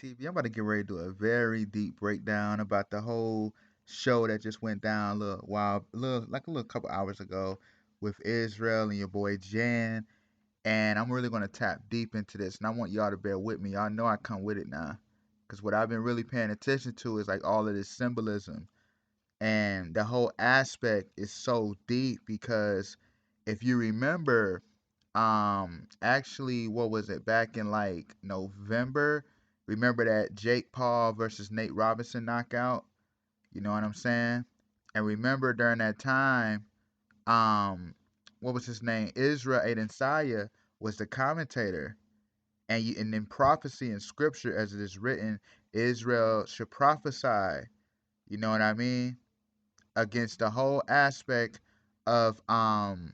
TV. I'm about to get ready to do a very deep breakdown about the whole show that just went down a little while, a little couple hours ago with Israel and your boy Jan. And I'm really gonna tap deep into this, and I want y'all to bear with me. Y'all know I come with it now, because what I've been really paying attention to is like all of this symbolism, and the whole aspect is so deep because if you remember, actually, what was it back in like November? Remember that Jake Paul versus Nate Robinson knockout? You know what I'm saying? And remember during that time, um, what was his name? Israel Adensaya was the commentator, and in prophecy and scripture as it is written, Israel should prophesy. You know what I mean? Against the whole aspect of um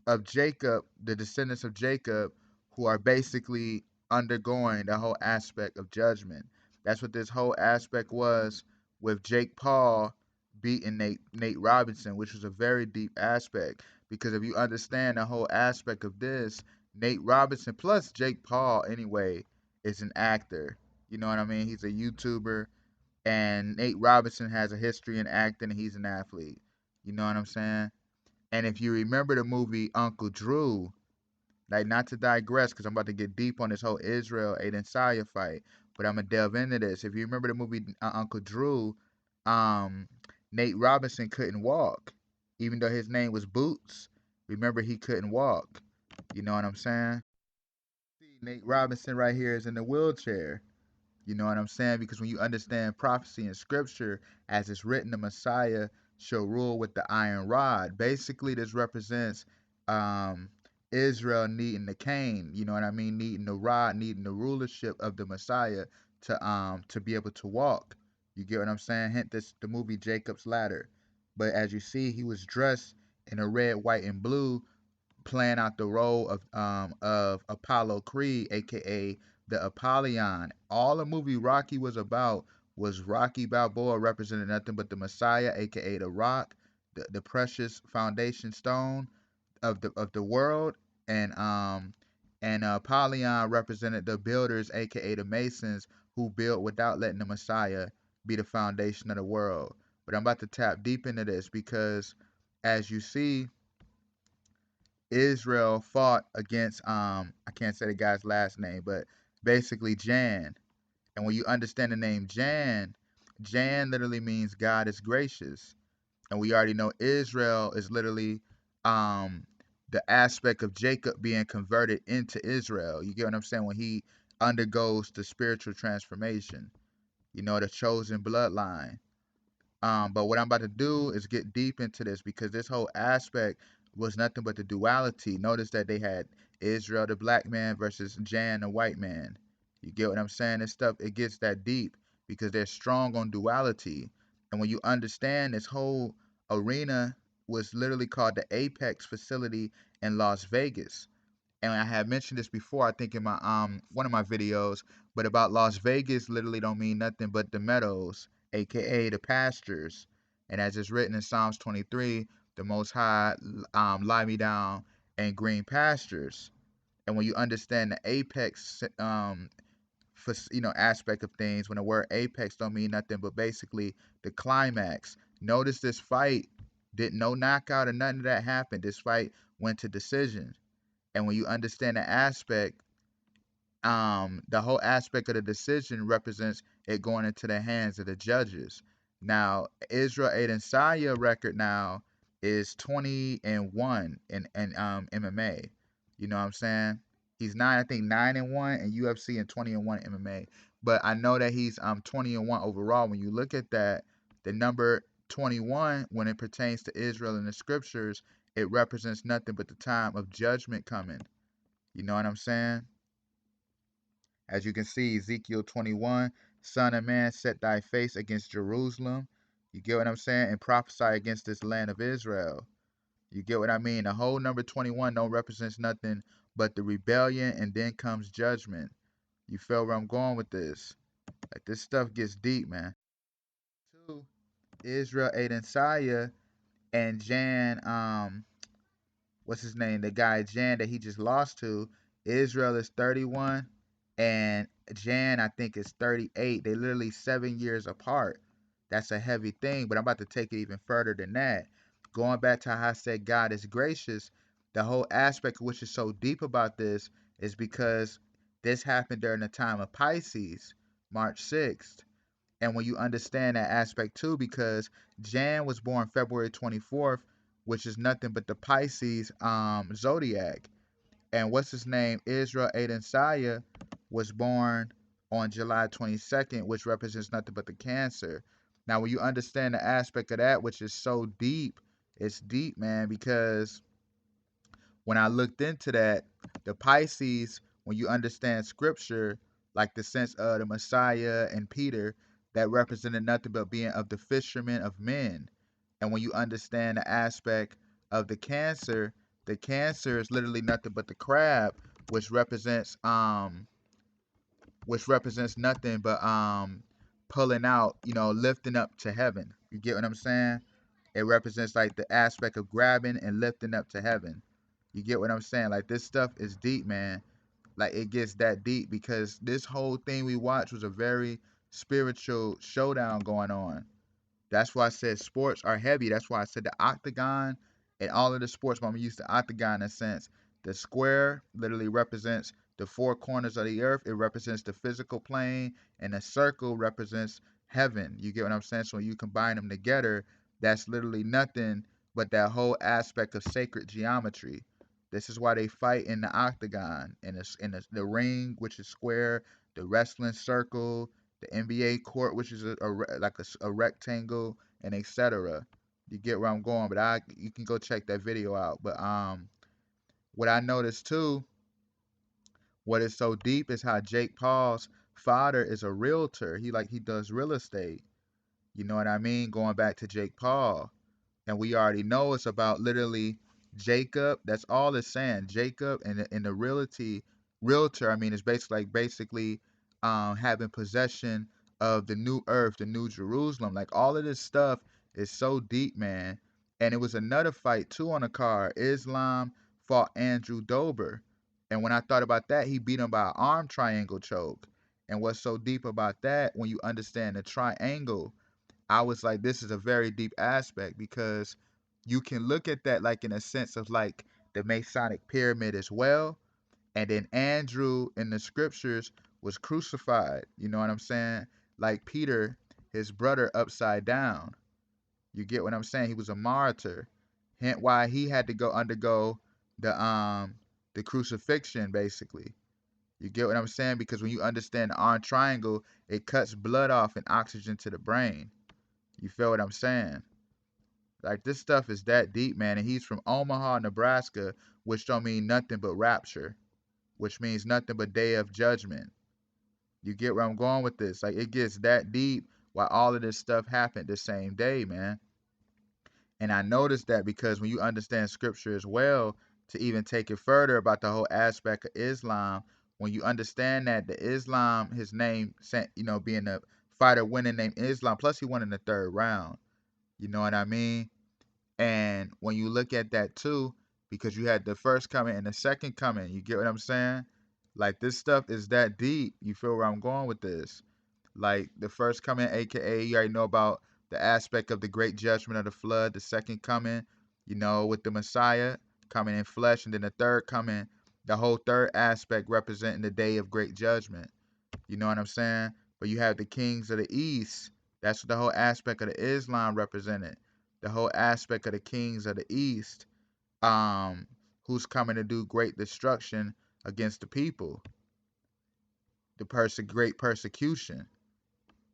of Jacob, the descendants of Jacob, who are basically undergoing the whole aspect of judgment. That's what this whole aspect was with Jake Paul beating Nate Robinson, which was a very deep aspect. Because if you understand the whole aspect of this, Nate Robinson plus Jake Paul anyway is an actor. You know what I mean? He's a YouTuber, and Nate Robinson has a history in acting, and he's an athlete. You know what I'm saying? And if you remember the movie Uncle Drew, like not to digress, because I'm about to get deep on this whole Israel Adensaya fight, but I'm gonna delve into this. If you remember the movie Uncle Drew, um, Nate Robinson couldn't walk, even though his name was Boots. Remember, he couldn't walk. You know what I'm saying? See, Nate Robinson right here is in the wheelchair. You know what I'm saying? Because when you understand prophecy and scripture, as it's written, the Messiah shall rule with the iron rod. Basically, this represents um, Israel needing the cane. You know what I mean? Needing the rod, needing the rulership of the Messiah to be able to walk. You get what I'm saying? Hint this the movie Jacob's Ladder. But as you see, he was dressed in a red, white, and blue, playing out the role of Apollo Creed, aka the Apollyon. All the movie Rocky was about was Rocky Balboa representing nothing but the Messiah, aka the Rock, the precious foundation stone of the world, and Apollyon represented the builders, aka the Masons, who built without letting the Messiah be the foundation of the world. But I'm about to tap deep into this because, as you see, Israel fought against I can't say the guy's last name, but basically Jan. And when you understand the name Jan, Jan literally means God is gracious. And we already know Israel is literally um the aspect of Jacob being converted into Israel. You get what I'm saying? When he undergoes the spiritual transformation, the chosen bloodline. But what I'm about to do is get deep into this because this whole aspect was nothing but the duality. Notice that they had Israel, the black man, versus Jan, the white man. You get what I'm saying? This stuff, it gets that deep because they're strong on duality. And when you understand this whole arena was literally called the Apex facility in Las Vegas, and I had mentioned this before, I think in my one of my videos, but about Las Vegas literally don't mean nothing but the meadows, aka the pastures. And as it's written in Psalms 23, the Most High lie me down in green pastures. And when you understand the apex for aspect of things, when the word apex don't mean nothing but basically the climax. Notice this fight didn't no knockout or nothing of that happened. This fight went to decision. And when you understand the aspect, the whole aspect of the decision represents it going into the hands of the judges. Now, Israel Adensaya record now is 20-1 in MMA. You know what I'm saying? He's I think 9-1 in UFC and 20-1 MMA. But I know that he's 20-1 overall. When you look at that, the number 21, when it pertains to Israel in the scriptures, it represents nothing but the time of judgment coming. You know what I'm saying? As you can see, Ezekiel 21, Son of man, set thy face against Jerusalem. You get what I'm saying? And prophesy against this land of Israel. You get what I mean? The whole number 21 don't represents nothing but the rebellion, and then comes judgment. You feel where I'm going with this? Like, this stuff gets deep, man. Two, Israel Adensaya and Jan, what's his name? The guy Jan that he just lost to. Israel is 31 and Jan, I think, is 38. They literally 7 years apart. That's a heavy thing, but I'm about to take it even further than that. Going back to how I said God is gracious, the whole aspect which is so deep about this is because this happened during the time of Pisces, March 6th. And when you understand that aspect too, because Jan was born February 24th, which is nothing but the Pisces zodiac. And what's his name? Israel Adensaya was born on July 22nd, which represents nothing but the Cancer. Now, when you understand the aspect of that, which is so deep, it's deep, man, because when I looked into that, the Pisces, when you understand scripture, like the sense of the Messiah and Peter, that represented nothing but being of the fishermen of men. And when you understand the aspect of the Cancer is literally nothing but the crab, which represents nothing but pulling out, lifting up to heaven. You get what I'm saying? It represents like the aspect of grabbing and lifting up to heaven. You get what I'm saying? Like this stuff is deep, man. Like it gets that deep because this whole thing we watched was a very spiritual showdown going on. That's why I said sports are heavy. That's why I said the octagon and all of the sports, but I'm used to octagon in a sense. The square literally represents the four corners of the earth. It represents the physical plane, and the circle represents heaven. You get what I'm saying? So when you combine them together, that's literally nothing but that whole aspect of sacred geometry. This is why they fight in the octagon, in the ring, which is square, the wrestling circle, the NBA court, which is a rectangle, and etc. You get where I'm going, but you can go check that video out. But what I noticed too, what is so deep is how Jake Paul's father is a realtor. He does real estate. You know what I mean? Going back to Jake Paul, and we already know it's about literally Jacob. That's all it's saying. Jacob and the realtor. I mean, it's basically having possession of the new earth, the new Jerusalem. Like all of this stuff is so deep, man. And it was another fight too on the card. Islam fought Andrew Dober, and when I thought about that, he beat him by an arm triangle choke. And what's so deep about that, when you understand the triangle, I was like, this is a very deep aspect because you can look at that like in a sense of like the Masonic pyramid as well. And then Andrew in the scriptures was crucified. You know what I'm saying? Like Peter, his brother, upside down. You get what I'm saying? He was a martyr. Hence why he had to go undergo the crucifixion, basically. You get what I'm saying? Because when you understand the arm triangle, it cuts blood off and oxygen to the brain. You feel what I'm saying? Like this stuff is that deep, man. And he's from Omaha, Nebraska, which don't mean nothing but rapture, which means nothing but day of judgment. You get where I'm going with this? Like it gets that deep while all of this stuff happened the same day, man. And I noticed that because when you understand scripture as well, to even take it further about the whole aspect of Islam, when you understand that the Islam, his name, being a fighter winning named Islam, plus he won in the third round. You know what I mean? And when you look at that too, because you had the first coming and the second coming, you get what I'm saying? Like this stuff is that deep. You feel where I'm going with this? Like the first coming, aka you already know about the aspect of the great judgment of the flood, the second coming, with the Messiah coming in flesh, and then the third coming, the whole third aspect representing the day of great judgment. You know what I'm saying? But you have the kings of the east. That's what the whole aspect of the Islam represented. The whole aspect of the kings of the east, um, who's coming to do great destruction against the people, the great persecution.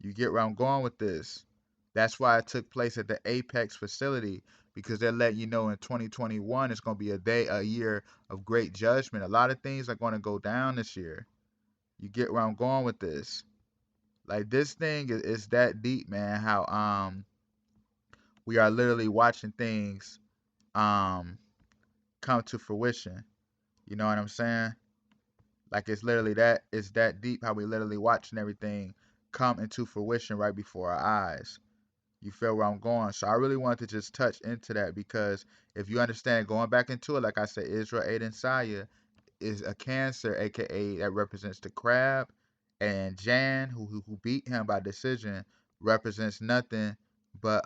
You get where I'm going with this. That's why it took place at the Apex facility because they're letting you know in 2021 it's going to be a year of great judgment. A lot of things are going to go down this year. You get where I'm going with this. Like this thing is that deep, man. How we are literally watching things um come to fruition. You know what I'm saying? Like it's that deep how we literally watching everything come into fruition right before our eyes. You feel where I'm going? So I really wanted to just touch into that because if you understand going back into it, like I said, Israel Adensaya is a Cancer, aka that represents the crab, And Jan, who beat him by decision, represents nothing but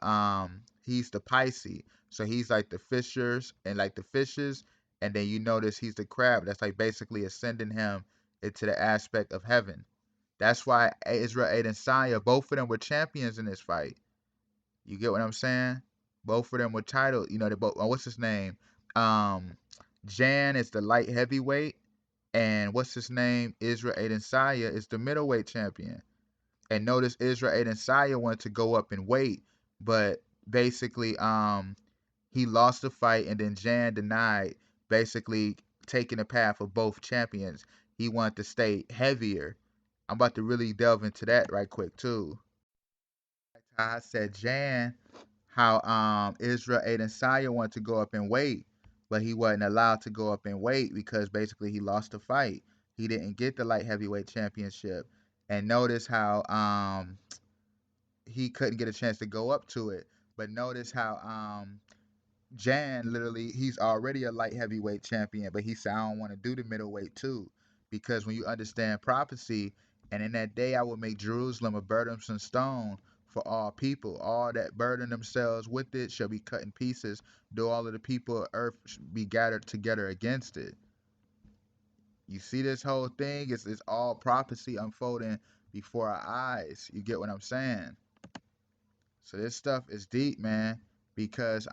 he's the Pisces. So he's like the fishers and like the fishes, and then you notice he's the crab. That's like basically ascending him into the aspect of heaven. That's why Israel Adensaya, both of them were champions in this fight. You get what I'm saying? Both of them were titled. You know, they both. What's his name? Um, Jan is the light heavyweight, and what's his name? Israel Adensaya is the middleweight champion. And notice Israel Adensaya wanted to go up in weight, but basically, he lost the fight, and then Jan denied, basically taking the path of both champions. He wanted to stay heavier. I'm about to really delve into that right quick too. I said Jan, how Israel Adesanya wanted to go up in weight, but he wasn't allowed to go up in weight because basically he lost the fight. He didn't get the light heavyweight championship. And notice how he couldn't get a chance to go up to it. But notice how Jan literally he's already a light heavyweight champion, but he said I don't want to do the middleweight too, because when you understand prophecy, and in that day I will make Jerusalem a burdensome stone for all people. All that burden themselves with it shall be cut in pieces. Though all of the people of earth be gathered together against it. You see this whole thing? It's all prophecy unfolding before our eyes. You get what I'm saying? So this stuff is deep, man, because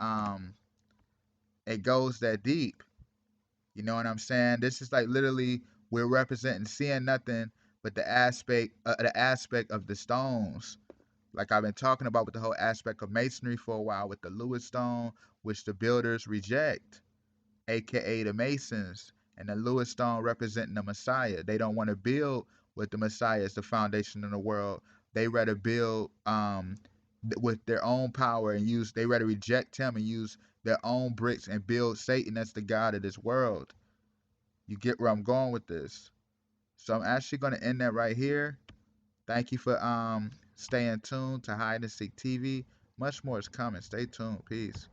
it goes that deep. You know what I'm saying? This is like literally we're representing seeing nothing but the aspect of the stones. Like I've been talking about with the whole aspect of masonry for a while with the Lewis stone, which the builders reject, aka the Masons, and the Lewis stone representing the Messiah. They don't want to build with the Messiah as the foundation of the world. They rather build with their own power and use. They rather reject him and use their own bricks and build Satan as the god of this world. You get where I'm going with this. So I'm actually going to end that right here. Thank you for staying tuned to Hide and Seek TV. Much more is coming. Stay tuned. Peace.